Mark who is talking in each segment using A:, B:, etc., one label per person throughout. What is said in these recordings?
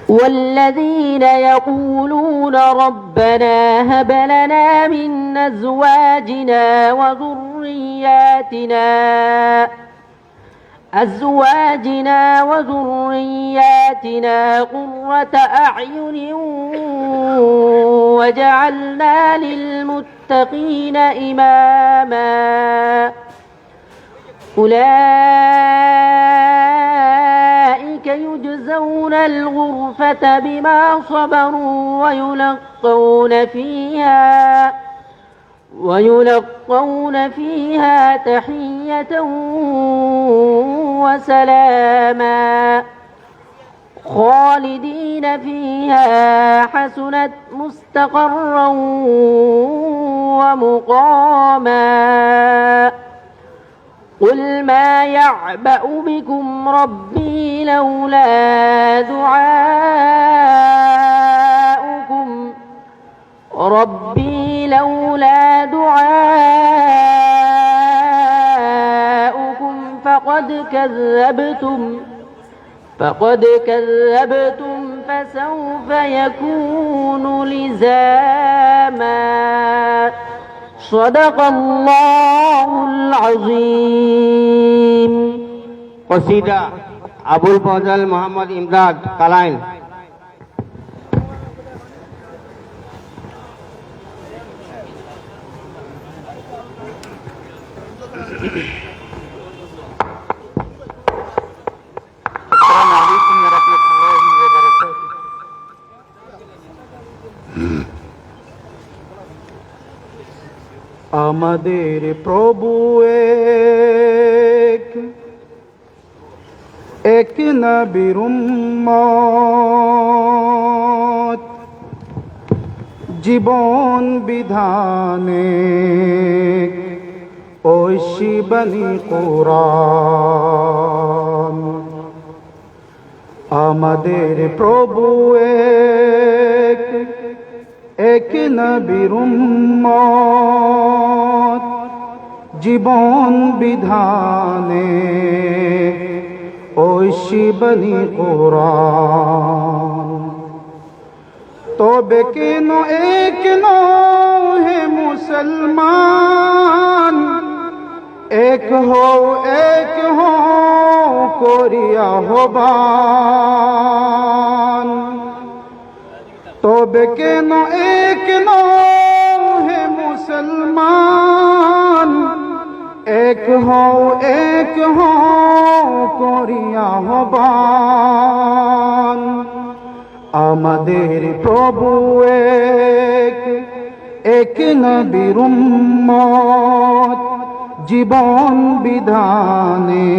A: والذين يقولون ربنا هب لنا من أزواجنا وذرياتنا قرة أعين وجعلنا للمتقين إماما أولئك يجزون الغرفة بما صبروا ويلقون فيها تحية وسلاما خالدين فيها حسنت مستقرا ومقاما قل ما يعبأ بكم ربي لولا دعاؤكم فقد كذبتم فسوف يكون لزاما صدق الله العظيم
B: قصيدة أبو الفضل محمد إمداد কালাইন
C: আমাদের প্রভু এক নবীর উম্মত জীবন বিধানে ঐশী বনি কুরআন আমাদের প্রভু এক নবীর উম্মত জীবন বিধানে ঐশী বনি কুরআন তবে কেন হে মুসলমান এক হো করিয়া আহ্বান তবে কেন হে মুসলমান এক হো করিয়া আহ্বান আমাদের প্রভু এক নবীর উম্মত জীবন বিধানে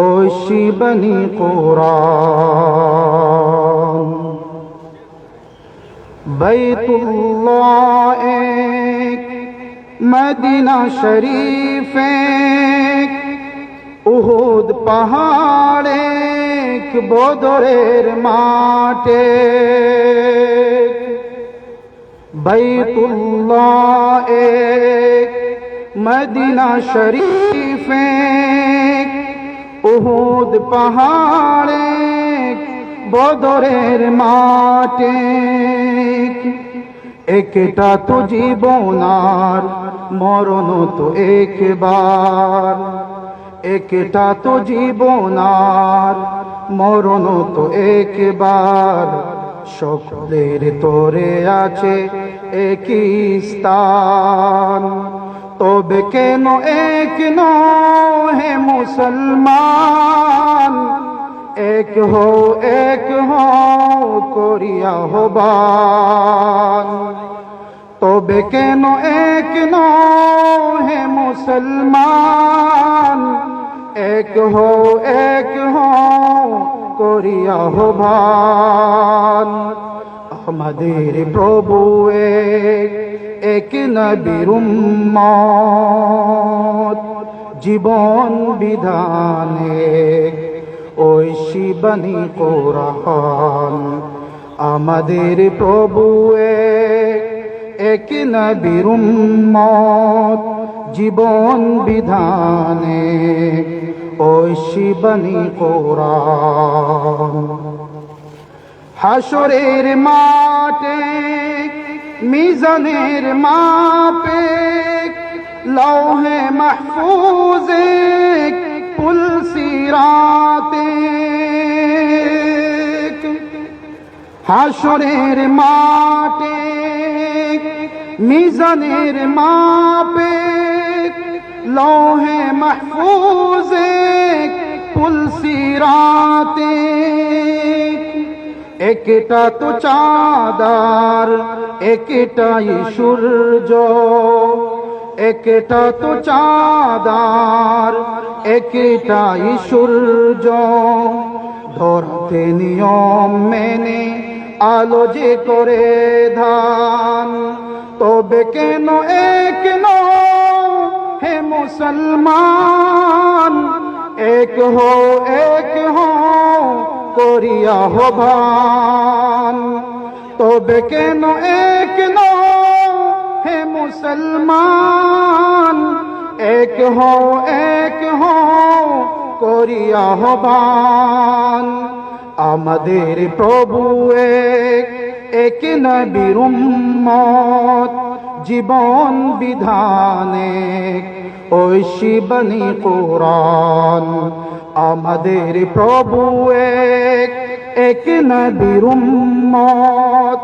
C: ঐশী বনি কুরআন बैतुल्लाह एक मदीना शरीफ एक उहुद पहाड़ एक बदरेर माटे बैतुल्लाह एक मदीना शरीफ एक उहुद पहाड़ एक বদরের মাঠে একটা তো জীবন আর মরণ তো একবার একটা তো জীবন আর মরণ তো একবার সকলের তোরে আছে একই স্থান তবে কেন হে মুসলমান এক হো করিয়া আহ্বান তবে কেন হে মুসলমান এক হো করিয়া আহ্বান আমাদের প্রভু এক নবীর উম্মত জীবন বিধানে ঐশী বনি কুরআন আমাদের প্রভু এক নবীর উম্মত জীবন বিধানে ঐশী বনি কুরআন হাসরের মাঠে মিজানের মাপে লৌহে মাহফুজে পুলসিরাতে হাসরের মাঠে মিজানের মাপে লৌহে মাহফুজে পুলসিরাতে একটা তো চাঁদার একটাই সূর্য একটা তো চাঁদার একটাই সূর্য ধরতে নিয়ম মেনে আলো যে করে ধান তবে কেন এক নও হে মুসলমান এক হো করিয়া আহ্বান তবে কেন এক নও হে মুসলমান এক হো করিয়া আহ্বান আমাদের প্রভু এক নবীর উম্মত জীবন বিধানে ঐশী বনি কোরআন আমাদের প্রভু এক নবীর উম্মত